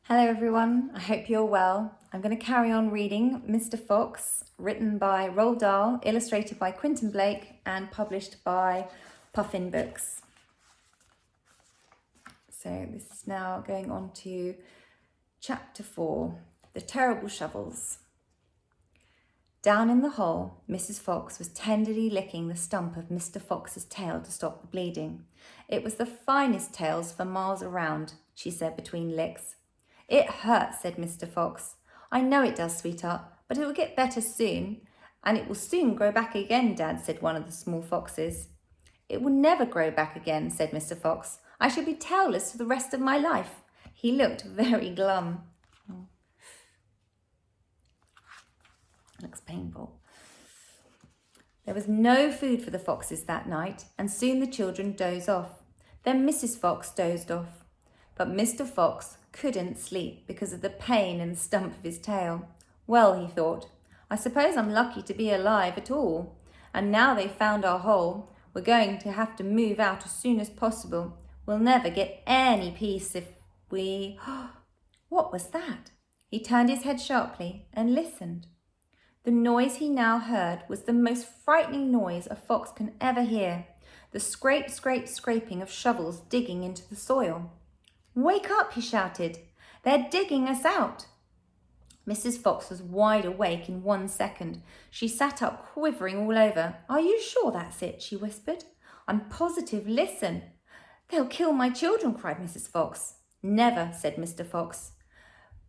Hello everyone, I hope you're well. I'm going to carry on reading Mr Fox, written by Roald Dahl, illustrated by Quentin Blake and published by Puffin Books. So this is now going on to chapter 4, The Terrible Shovels. Down in the hole, Mrs Fox was tenderly licking the stump of Mr Fox's tail to stop the bleeding. It was the finest tails for miles around, she said between licks. It hurts, said Mr Fox. I know it does, sweetheart, but it will get better soon. And it will soon grow back again, Dad, said one of the small foxes. It will never grow back again, said Mr Fox. I shall be tailless for the rest of my life. He looked very glum. Looks painful. There was no food for the foxes that night, and soon the children dozed off. Then Mrs Fox dozed off. But Mr Fox couldn't sleep because of the pain in the stump of his tail. Well, he thought, I suppose I'm lucky to be alive at all. And now they've found our hole, we're going to have to move out as soon as possible. We'll never get any peace if we... What was that? He turned his head sharply and listened. The noise he now heard was the most frightening noise a fox can ever hear. The scrape, scrape, scraping of shovels digging into the soil. Wake up, he shouted. They're digging us out. Mrs Fox was wide awake in 1 second. She sat up, quivering all over. Are you sure that's it? She whispered. I'm positive. Listen. They'll kill my children, cried Mrs Fox. Never, said Mr Fox.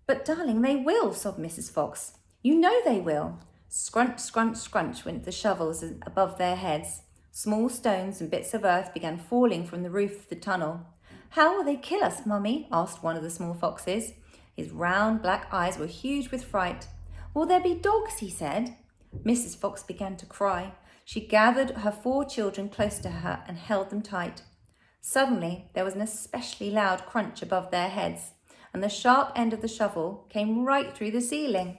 But darling, they will, sobbed Mrs Fox. You know they will. Scrunch, scrunch, scrunch went the shovels above their heads. Small stones and bits of earth began falling from the roof of the tunnel. How will they kill us, Mummy? Asked one of the small foxes. His round black eyes were huge with fright. Will there be dogs? He said. Mrs Fox began to cry. She gathered her 4 children close to her and held them tight. Suddenly, there was an especially loud crunch above their heads, and the sharp end of the shovel came right through the ceiling.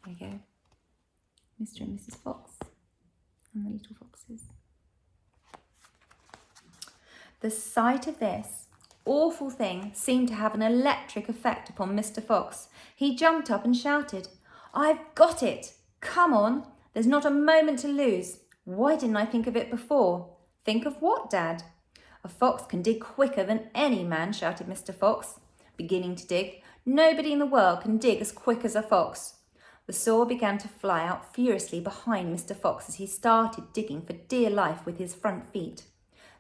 There you go. Mr. and Mrs Fox and the little foxes. The sight of this awful thing seemed to have an electric effect upon Mr Fox. He jumped up and shouted, I've got it! Come on! There's not a moment to lose. Why didn't I think of it before? Think of what, Dad? A fox can dig quicker than any man, shouted Mr Fox, beginning to dig. Nobody in the world can dig as quick as a fox. The saw began to fly out furiously behind Mr Fox as he started digging for dear life with his front feet.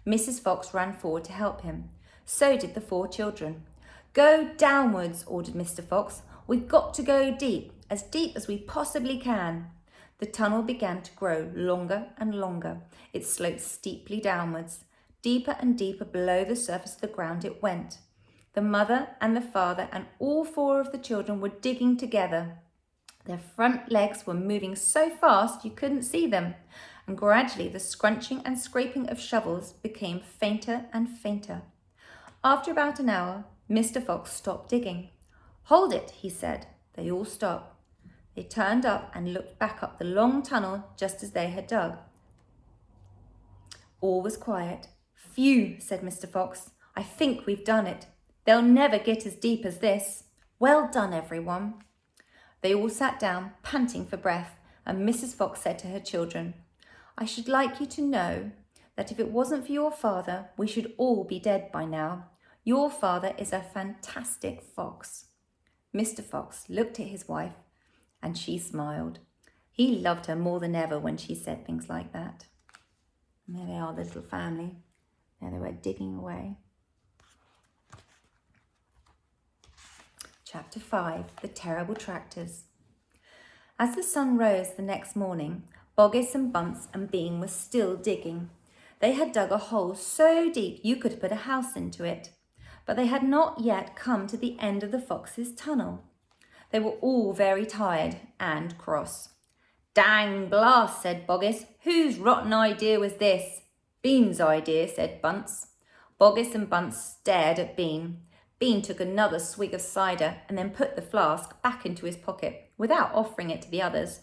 Mrs Fox ran forward to help him. So did the 4 children. Go downwards, ordered Mr Fox. We've got to go deep as we possibly can. The tunnel began to grow longer and longer. It sloped steeply downwards. Deeper and deeper below the surface of the ground it went. The mother and the father and all 4 of the children were digging together. Their front legs were moving so fast you couldn't see them, and gradually the scrunching and scraping of shovels became fainter and fainter. After about an hour, Mr Fox stopped digging. Hold it, he said. They all stopped. They turned up and looked back up the long tunnel just as they had dug. All was quiet. Phew, said Mr Fox. I think we've done it. They'll never get as deep as this. Well done, everyone. They all sat down, panting for breath, and Mrs Fox said to her children, I should like you to know that if it wasn't for your father, we should all be dead by now. Your father is a fantastic fox. Mr Fox looked at his wife and she smiled. He loved her more than ever when she said things like that. And there they are, the little family. There they were digging away. Chapter 5, The Terrible Tractors. As the sun rose the next morning, Boggis and Bunce and Bean were still digging. They had dug a hole so deep you could put a house into it, but they had not yet come to the end of the fox's tunnel. They were all very tired and cross. Dang blast, said Boggis. Whose rotten idea was this? Bean's idea, said Bunce. Boggis and Bunce stared at Bean. Bean took another swig of cider and then put the flask back into his pocket without offering it to the others.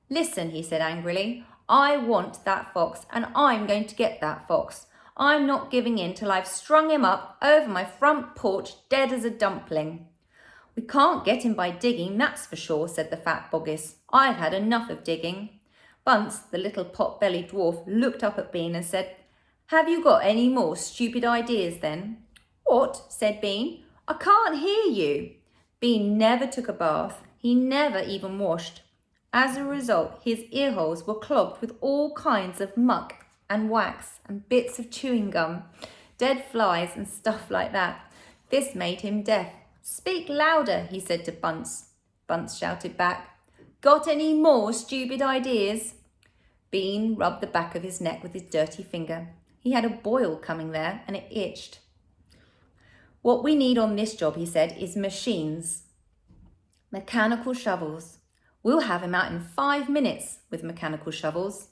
Listen, he said angrily, I want that fox and I'm going to get that fox. I'm not giving in till I've strung him up over my front porch dead as a dumpling. "We can't get him by digging, that's for sure," said the fat boggis. "I've had enough of digging." Bunce, the little pot-bellied dwarf, looked up at Bean and said, "Have you got any more stupid ideas then?" "What?" said Bean. "I can't hear you." Bean never took a bath. He never even washed. As a result, his ear holes were clogged with all kinds of muck and wax and bits of chewing gum, dead flies and stuff like that. This made him deaf. "Speak louder," he said to Bunce. Bunce shouted back, "Got any more stupid ideas?" Bean rubbed the back of his neck with his dirty finger. He had a boil coming there and it itched. "What we need on this job," he said, "is machines. Mechanical shovels. We'll have him out in 5 minutes with mechanical shovels."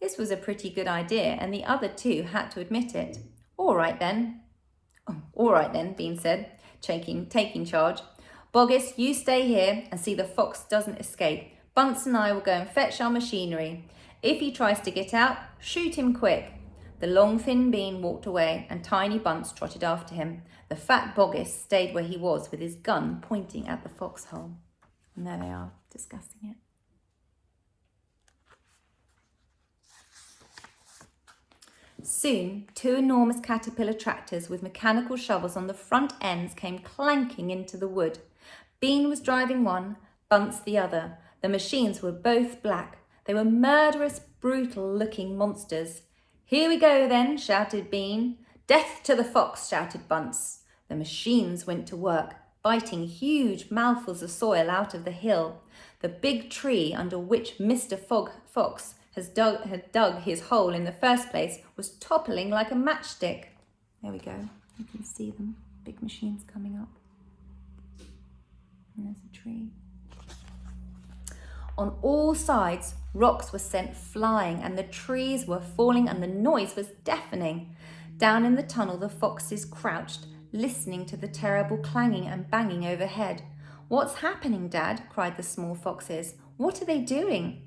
This was a pretty good idea, and the other two had to admit it. All right then, Bean said, taking charge. "Boggis, you stay here and see the fox doesn't escape. Bunce and I will go and fetch our machinery. If he tries to get out, shoot him quick." The long, thin Bean walked away, and tiny Bunce trotted after him. The fat Boggis stayed where he was with his gun pointing at the foxhole. And there they are, discussing it. Soon, 2 enormous caterpillar tractors with mechanical shovels on the front ends came clanking into the wood. Bean was driving one, Bunce the other. The machines were both black. They were murderous, brutal-looking monsters. "Here we go then," shouted Bean. "Death to the fox," shouted Bunce. The machines went to work, biting huge mouthfuls of soil out of the hill. The big tree under which Mr. Fox had dug his hole in the first place was toppling like a matchstick. There we go. You can see them. Big machines coming up. And there's a tree. On all sides, rocks were sent flying and the trees were falling and the noise was deafening. Down in the tunnel, the foxes crouched, listening to the terrible clanging and banging overhead. "What's happening, Dad?" cried the small foxes. "What are they doing?"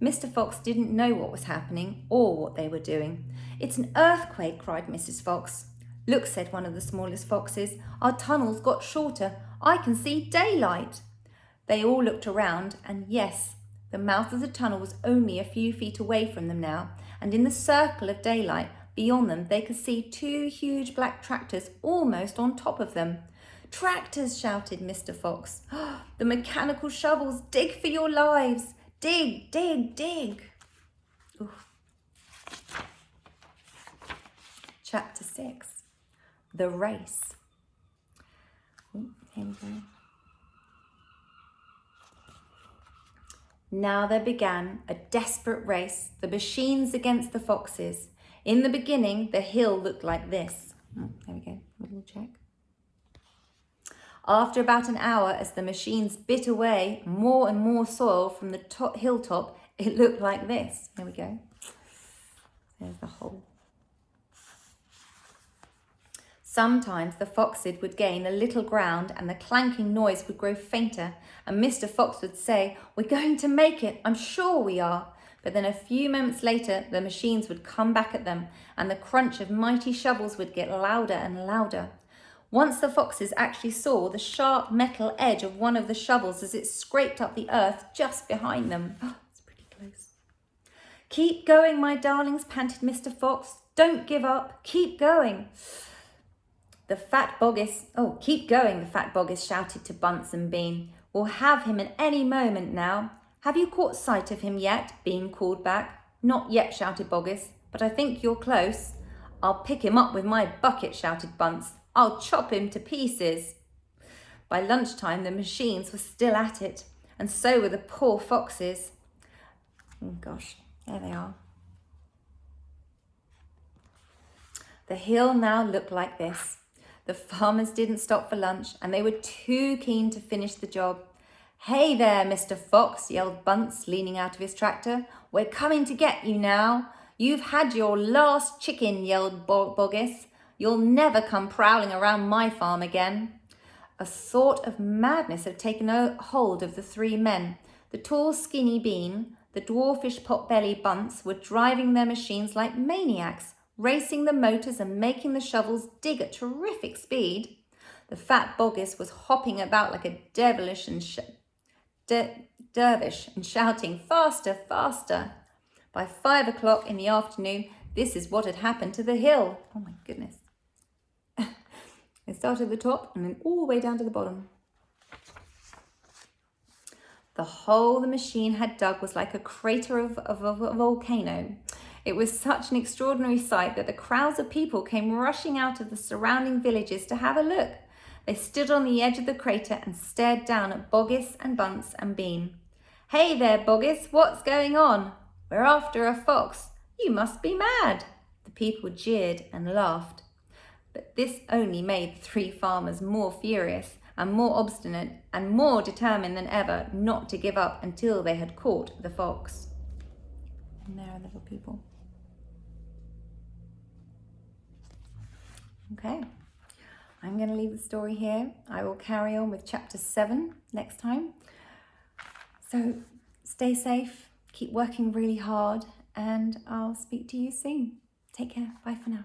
Mr. Fox didn't know what was happening or what they were doing. "It's an earthquake," cried Mrs. Fox. "Look," said one of the smallest foxes, "our tunnel's got shorter. I can see daylight." They all looked around, and yes, the mouth of the tunnel was only a few feet away from them now, and in the circle of daylight beyond them they could see 2 huge black tractors almost on top of them. "Tractors!" shouted Mr. Fox. "The mechanical shovels! Dig for your lives! Dig, dig, dig!" Oof. Chapter 6. The Race. Here we go. Now there began a desperate race, the machines against the foxes. In the beginning, the hill looked like this. There we go, a little check. After about an hour, as the machines bit away more and more soil from the hilltop, it looked like this. There we go. There's the hole. Sometimes the foxes would gain a little ground and the clanking noise would grow fainter, and Mr. Fox would say, "We're going to make it, I'm sure we are." But then a few moments later, the machines would come back at them and the crunch of mighty shovels would get louder and louder. Once the foxes actually saw the sharp metal edge of one of the shovels as it scraped up the earth just behind them. Oh, it's pretty close. "Keep going, my darlings," panted Mr. Fox. "Don't give up. Keep going." "Keep going," the fat boggis shouted to Bunce and Bean. "We'll have him at any moment now." "Have you caught sight of him yet?" Bean called back. "Not yet," shouted Boggis, "but I think you're close." "I'll pick him up with my bucket," shouted Bunce. "I'll chop him to pieces." By lunchtime, the machines were still at it, and so were the poor foxes. Oh gosh, there they are. The hill now looked like this. The farmers didn't stop for lunch, and they were too keen to finish the job. "Hey there, Mr. Fox," yelled Bunce, leaning out of his tractor. "We're coming to get you now." "You've had your last chicken," yelled Boggis. "You'll never come prowling around my farm again." A sort of madness had taken hold of the 3 men. The tall, skinny Bean, the dwarfish pot-belly Bunce were driving their machines like maniacs, racing the motors and making the shovels dig at terrific speed. The fat boggis was hopping about like a dervish and shouting, "Faster, faster!" By 5 o'clock in the afternoon, this is what had happened to the hill. Oh my goodness. It started at the top and then all the way down to the bottom. The hole the machine had dug was like a crater of a volcano. It was such an extraordinary sight that the crowds of people came rushing out of the surrounding villages to have a look. They stood on the edge of the crater and stared down at Boggis and Bunce and Bean. "Hey there, Boggis, what's going on?" "We're after a fox." "You must be mad." The people jeered and laughed. But this only made the 3 farmers more furious and more obstinate and more determined than ever not to give up until they had caught the fox. And there are the little people. Okay, I'm going to leave the story here. I will carry on with chapter 7 next time. So stay safe, keep working really hard, and I'll speak to you soon. Take care. Bye for now.